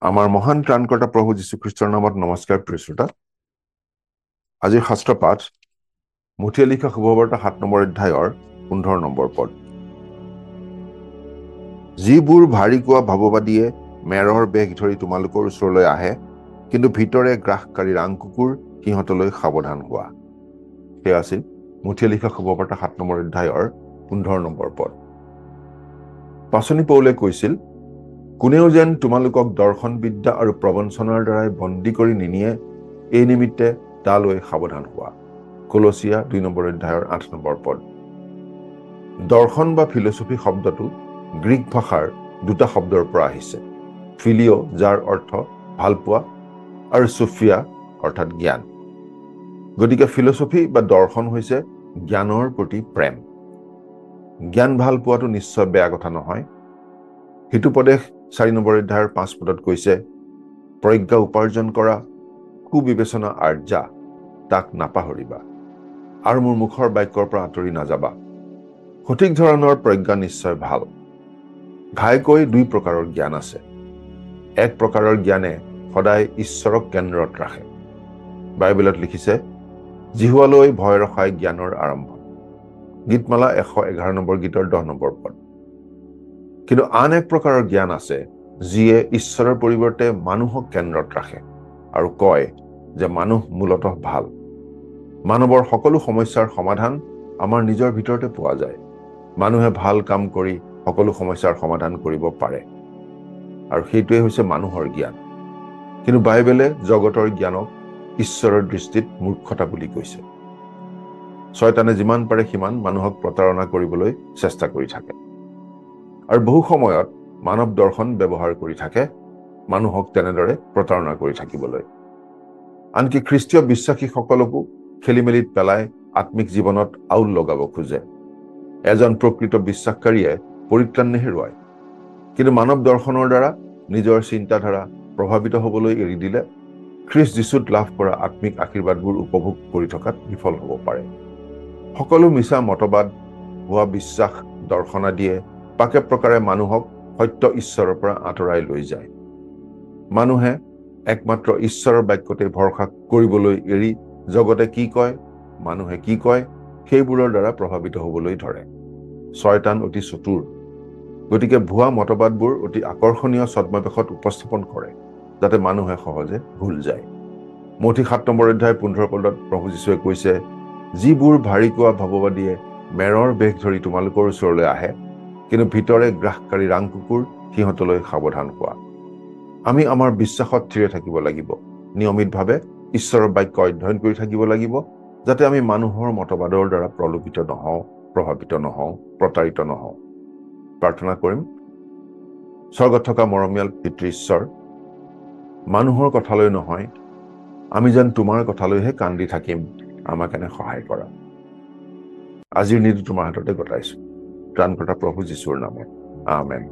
আমাৰ মহান ত্ৰাণকৰ্তা প্ৰভু যীশুখ্ৰীষ্টৰ নামত নমস্কাৰ প্ৰিয় শ্ৰোতা। আজিৰ শাস্ত্ৰ পাঠ মুঠিয়ে লিখা শুভবাৰ্তা 7 নম্বৰ অধ্যায়ৰ 15 নম্বৰ পদ। যিবোৰ ভাৰী কোৱা ভাৱবাদীয়ে মেৰৰ বেগ ধৰি তোমালোকৰ ওচৰলৈ আহে, কিন্তু ভিতৰে গ্ৰাসকাৰী ৰাং কুকুৰ সিহঁতলৈ সাৱধান হোৱা। সেয়া আছিল মুঠিয়ে লিখা শুভবাৰ্তা 7 নম্বৰ অধ্যায়ৰ 15 নম্বৰ পদ। পাচনি পৌলে কৈছিল, কোনেও যেন তোমালোকক দৰ্শন বিদ্যা আৰু প্ৰবঞ্চনাৰ দ্বাৰাই বন্দী কৰি নিনিয়ে, এই নিমিত্তে তালৈ সাৱধান হোৱা। কলচীয়া 2 নম্বৰ অধ্যায়ৰ 8 নম্বৰ পদ। দৰ্শন বা ফিলচফি শব্দটো গ্ৰীক ভাষাৰ দুটা শব্দৰ পৰা আহিছে। ফিলিঅ, যাৰ অৰ্থ ভাল পোৱা, আৰু চফিয়া অৰ্থাৎ জ্ঞান। গতিকে ফিলচফি বা দৰ্শন হৈছে জ্ঞানৰ প্ৰতি প্ৰেম। জ্ঞান ভাল পোৱাটো নিশ্চয় বেয়া কথা নহয়। হিতোপদেশ 4 নম্বৰ অধ্যায়ৰ 5 পদত কৈছে, প্ৰজ্ঞা উপাৰ্জন কৰা, কুবিবেচনা আৰ্জা, তাক নাপাহৰিবা, আৰু মোৰ মুখৰ বাক্যৰ পৰা আঁতৰি নাযাবা। সঠিক ধৰণৰ প্ৰজ্ঞা নিশ্চয় ভাল। ঘাইকৈ 2 প্ৰকাৰৰ জ্ঞান আছে। এক প্ৰকাৰৰ জ্ঞানে সদায় ঈশ্বৰক কেন্দ্ৰত ৰাখে। বাইবেলত লিখিছে, জিহুৱালৈ ভয় ৰখাই জ্ঞানৰ আৰম্ভণি। গীতমালা 111 নম্বৰ গীতৰ 10 নম্বৰ পদ। কিন্তু আন এক প্ৰকাৰৰ জ্ঞান আছে, যিয়ে ঈশ্বৰৰ পৰিৱৰ্তে মানুহক কেন্দ্ৰত ৰাখে আৰু কয় যে মানুহ মূলতঃ ভাল। মানৱৰ সকলো সমস্যাৰ সমাধান আমাৰ নিজৰ ভিতৰতে পোৱা যায়। মানুহে ভাল কাম কৰি সকলো সমস্যাৰ সমাধান কৰিব পাৰে, আৰু সেইটোৱে হৈছে মানুহৰ জ্ঞান। কিন্তু বাইবেলে জগতৰ জ্ঞানক ঈশ্বৰৰ দৃষ্টিত মূৰ্খতা বুলি কৈছে। শয়তানে যিমান পাৰে সিমান মানুহক প্ৰতাৰণা কৰিবলৈ চেষ্টা কৰি থাকে, আৰু বহু সময়ত মানৱ দৰ্শন ব্যৱহাৰ কৰি থাকে মানুহক তেনেদৰে প্ৰতাৰণা কৰি থাকিবলৈ। আনকি খ্ৰীষ্টীয় বিশ্বাসীসকলকো খেলিমেলিত পেলাই আত্মিক জীৱনত আউল লগাব খোজে। এজন প্ৰকৃত বিশ্বাসকাৰীয়ে পৰিত্ৰাণ নেহেৰুৱায়, কিন্তু মানৱ দৰ্শনৰ দ্বাৰা নিজৰ চিন্তাধাৰা প্ৰভাৱিত হ'বলৈ এৰি দিলে খ্ৰীষ্ট যীশুত লাভ কৰা আত্মিক আশীৰ্বাদবোৰ উপভোগ কৰি থকাত বিফল হ'ব পাৰে। সকলো মিছা মতবাদ, ভুৱা বিশ্বাস, দৰ্শন আদিয়ে পাকে প্ৰকাৰে মানুহক সত্য ঈশ্বৰৰ পৰা আঁতৰাই লৈ যায়। মানুহে একমাত্ৰ ঈশ্বৰৰ বাক্যতে ভৰসা কৰিবলৈ এৰি জগতে কি কয়, মানুহে কি কয়, সেইবোৰৰ দ্বাৰা প্ৰভাৱিত হ'বলৈ ধৰে। শয়তান অতি চতুৰ, গতিকে ভুৱা মতবাদবোৰ অতি আকৰ্ষণীয় ছদ্মবেশত উপস্থাপন কৰে, যাতে মানুহে সহজে ভুল যায়। মঠি 7 নম্বৰ অধ্যায় 15 পদত প্ৰভু যীশুৱে কৈছে, যিবোৰ ভাৰী কোৱা ভাৱবাদীয়ে মেৰৰ বেগ ধৰি তোমালোকৰ ওচৰলৈ আহে, কিন্তু ভিতৰে গ্ৰাসকাৰী ৰাং কুকুৰ সিহঁতলৈ সাৱধান হোৱা। আমি আমাৰ বিশ্বাসত থিৰে থাকিব লাগিব। নিয়মিতভাৱে ঈশ্বৰৰ বাক্য অধ্যয়ন কৰি থাকিব লাগিব, যাতে আমি মানুহৰ মতবাদৰ দ্বাৰা প্ৰলোভিত নহওঁ, প্ৰভাৱিত নহওঁ, প্ৰতাৰিত নহওঁ। প্ৰাৰ্থনা কৰিম। স্বৰ্গত থকা মৰমীয়াল পিতৃ ঈশ্বৰ, মানুহৰ কথালৈ নহয়, আমি যেন তোমাৰ কথালৈহে কান্দি থাকিম, আমাক এনে সহায় কৰা। আজিৰ নিটো তোমাৰ হাততে গতাইছো, ত্ৰাণকৰ্তা প্ৰভু যীশুৰ নামত, আমেন।